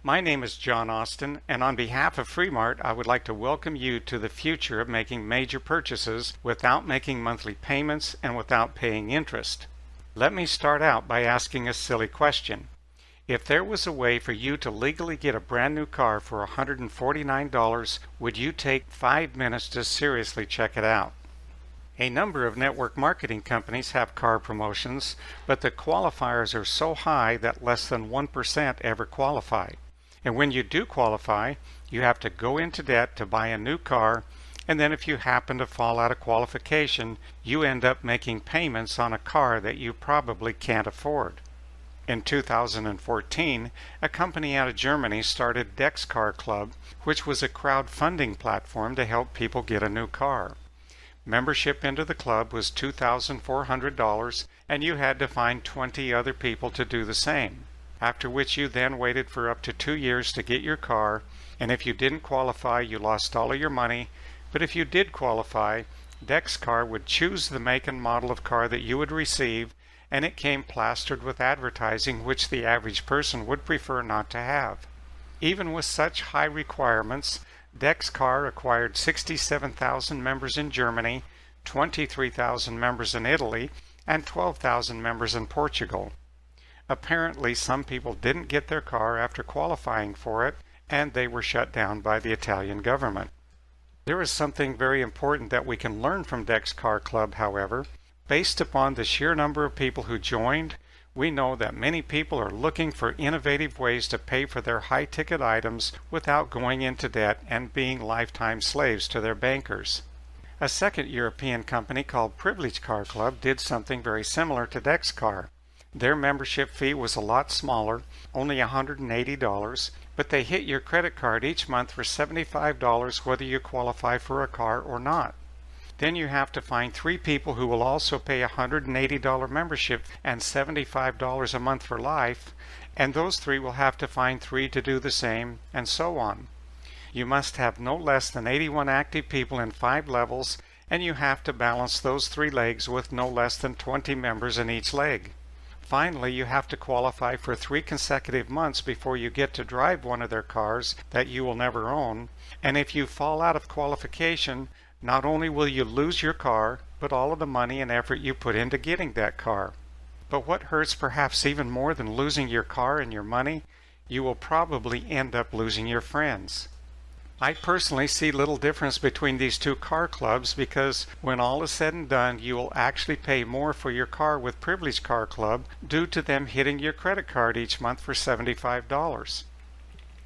My name is John Austin, and on behalf of Mart, I would like to welcome you to the future of making major purchases without making monthly payments and without paying interest. Let me start out by asking a silly question. If there was a way for you to legally get a brand new car for $149, would you take 5 minutes to seriously check it out? A number of network marketing companies have car promotions, but the qualifiers are so high that less than 1% ever qualify. And when you do qualify, you have to go into debt to buy a new car, and then if you happen to fall out of qualification, you end up making payments on a car that you probably can't afford. In 2014, a company out of Germany started Dex Car Club, which was a crowdfunding platform to help people get a new car. Membership into the club was $2,400, and you had to find 20 other people to do the same, after which you then waited for up to 2 years to get your car, and if you didn't qualify, you lost all of your money, but if you did qualify, Dexcar would choose the make and model of car that you would receive, and it came plastered with advertising which the average person would prefer not to have. Even with such high requirements, Dexcar acquired 67,000 members in Germany, 23,000 members in Italy, and 12,000 members in Portugal. Apparently, some people didn't get their car after qualifying for it, and they were shut down by the Italian government. There is something very important that we can learn from Dex Car Club, however. Based upon the sheer number of people who joined, we know that many people are looking for innovative ways to pay for their high-ticket items without going into debt and being lifetime slaves to their bankers. A second European company called Privilege Car Club did something very similar to Dexcar. Their membership fee was a lot smaller, only $180, but they hit your credit card each month for $75 whether you qualify for a car or not. Then you have to find 3 people who will also pay a $180 membership and $75 a month for life, and those 3 will have to find 3 to do the same, and so on. You must have no less than 81 active people in 5 levels, and you have to balance those 3 legs with no less than 20 members in each leg. Finally, you have to qualify for 3 consecutive months before you get to drive one of their cars that you will never own, and if you fall out of qualification, not only will you lose your car, but all of the money and effort you put into getting that car. But what hurts perhaps even more than losing your car and your money, you will probably end up losing your friends. I personally see little difference between these 2 car clubs because when all is said and done, you will actually pay more for your car with Privilege Car Club due to them hitting your credit card each month for $75.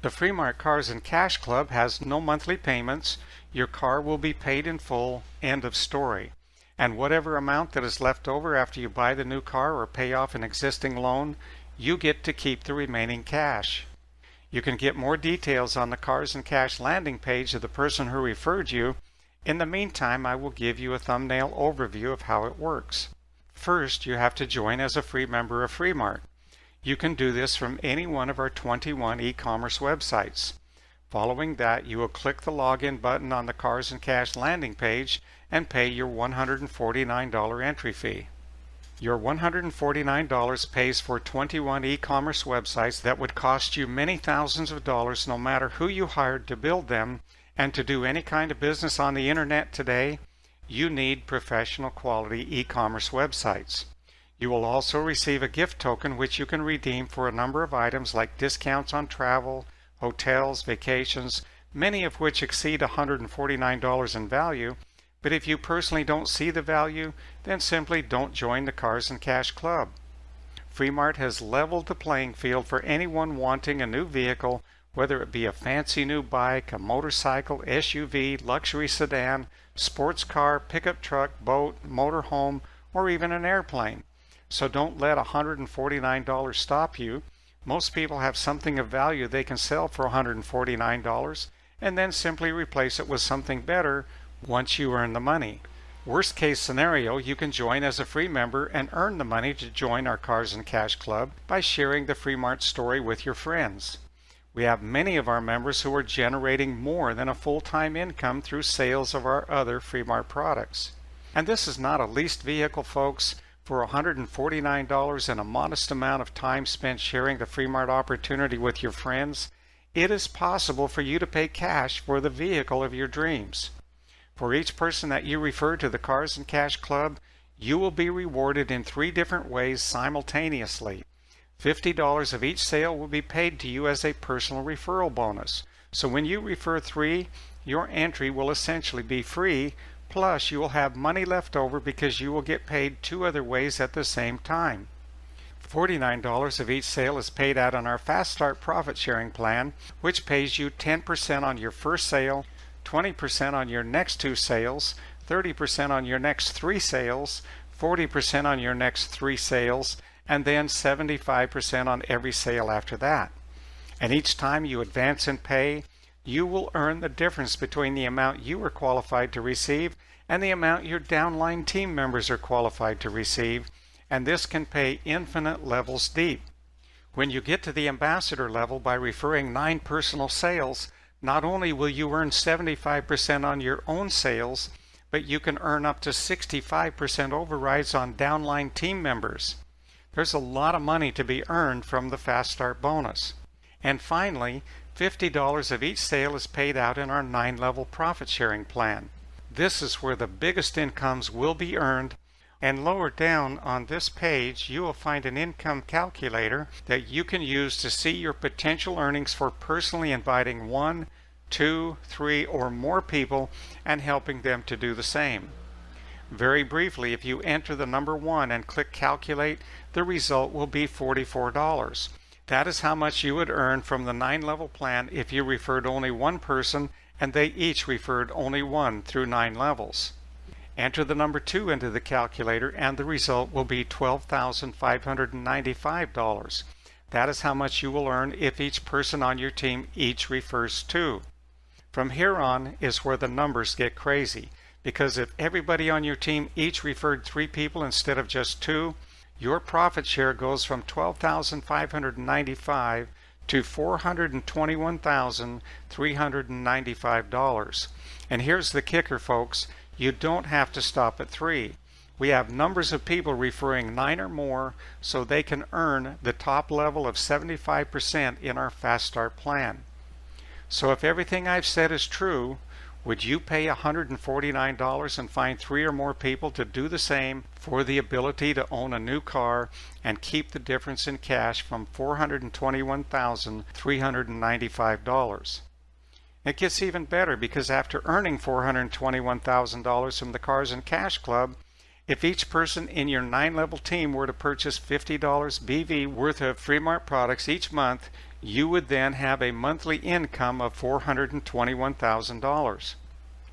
The Mart Cars and Cash Club has no monthly payments. Your car will be paid in full, end of story. And whatever amount that is left over after you buy the new car or pay off an existing loan, you get to keep the remaining cash. You can get more details on the Cars and Cash landing page of the person who referred you. In the meantime, I will give you a thumbnail overview of how it works. First, you have to join as a free member of Mart. You can do this from any one of our 21 e-commerce websites. Following that, you will click the login button on the Cars and Cash landing page and pay your $149 entry fee. Your $149 pays for 21 e-commerce websites that would cost you many thousands of dollars no matter who you hired to build them, and to do any kind of business on the internet today, you need professional quality e-commerce websites. You will also receive a gift token which you can redeem for a number of items like discounts on travel, hotels, vacations, many of which exceed $149 in value, but if you personally don't see the value, then simply don't join the Cars and Cash Club. Mart has leveled the playing field for anyone wanting a new vehicle, whether it be a fancy new bike, a motorcycle, SUV, luxury sedan, sports car, pickup truck, boat, motorhome, or even an airplane. So don't let $149 stop you. Most people have something of value they can sell for $149 and then simply replace it with something better once you earn the money. Worst case scenario, you can join as a free member and earn the money to join our Cars and Cash Club by sharing the Mart story with your friends. We have many of our members who are generating more than a full-time income through sales of our other Mart products. And this is not a leased vehicle, folks. For $149 and a modest amount of time spent sharing the Mart opportunity with your friends, it is possible for you to pay cash for the vehicle of your dreams. For each person that you refer to the Cars and Cash Club, you will be rewarded in 3 different ways simultaneously. $50 of each sale will be paid to you as a personal referral bonus. So when you refer 3, your entry will essentially be free, plus you will have money left over because you will get paid 2 other ways at the same time. $49 of each sale is paid out on our Fast Start profit sharing plan, which pays you 10% on your first sale, 20% on your next 2 sales, 30% on your next 3 sales, 40% on your next 3 sales, and then 75% on every sale after that. And each time you advance and pay, you will earn the difference between the amount you are qualified to receive and the amount your downline team members are qualified to receive, and this can pay infinite levels deep. When you get to the ambassador level by referring 9 personal sales, not only will you earn 75% on your own sales, but you can earn up to 65% overrides on downline team members. There's a lot of money to be earned from the Fast Start bonus. And finally, $50 of each sale is paid out in our 9-level profit sharing plan. This is where the biggest incomes will be earned, and lower down on this page you will find an income calculator that you can use to see your potential earnings for personally inviting 1, 2, 3, or more people and helping them to do the same. Very briefly, if you enter the number 1 and click calculate, the result will be $44. That is how much you would earn from the 9-level plan if you referred only 1 person and they each referred only 1 through 9 levels. Enter the number 2 into the calculator and the result will be $12,595. That is how much you will earn if each person on your team each refers 2. From here on is where the numbers get crazy, because if everybody on your team each referred 3 people instead of just 2, your profit share goes from $12,595 to $421,395. And here's the kicker, folks. You don't have to stop at 3. We have numbers of people referring 9 or more so they can earn the top level of 75% in our Fast Start plan. So if everything I've said is true, would you pay $149 and find 3 or more people to do the same for the ability to own a new car and keep the difference in cash from $421,395? It gets even better because after earning $421,000 from the Cars and Cash Club, if each person in your 9-level team were to purchase $50 BV worth of Free Mart products each month, you would then have a monthly income of $421,000.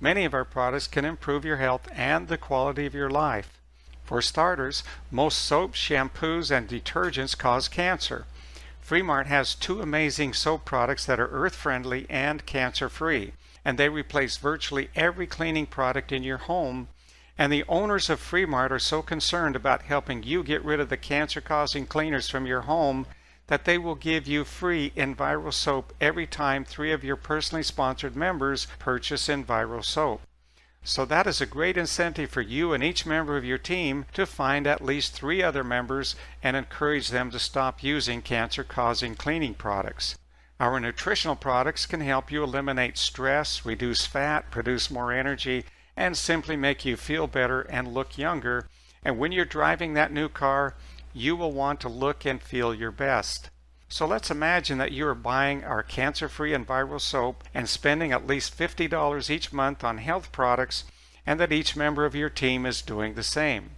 Many of our products can improve your health and the quality of your life. For starters, most soaps, shampoos, and detergents cause cancer. Free Mart has 2 amazing soap products that are earth-friendly and cancer-free, and they replace virtually every cleaning product in your home. And the owners of Free Mart are so concerned about helping you get rid of the cancer-causing cleaners from your home that they will give you free Enviro soap every time 3 of your personally sponsored members purchase Enviro soap. So that is a great incentive for you and each member of your team to find at least 3 other members and encourage them to stop using cancer-causing cleaning products. Our nutritional products can help you eliminate stress, reduce fat, produce more energy, and simply make you feel better and look younger. And when you're driving that new car, you will want to look and feel your best. So let's imagine that you are buying our cancer-free Enviro soap and spending at least $50 each month on health products, and that each member of your team is doing the same.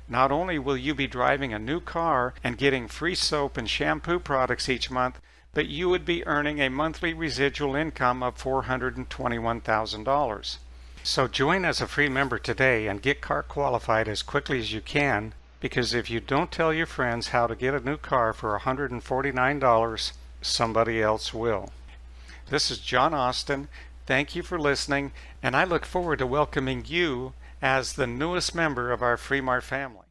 Not only will you be driving a new car and getting free soap and shampoo products each month, but you would be earning a monthly residual income of $421,000. So join as a free member today and get car qualified as quickly as you can, because if you don't tell your friends how to get a new car for $149, somebody else will. This is John Austin. Thank you for listening, and I look forward to welcoming you as the newest member of our Free Mart family.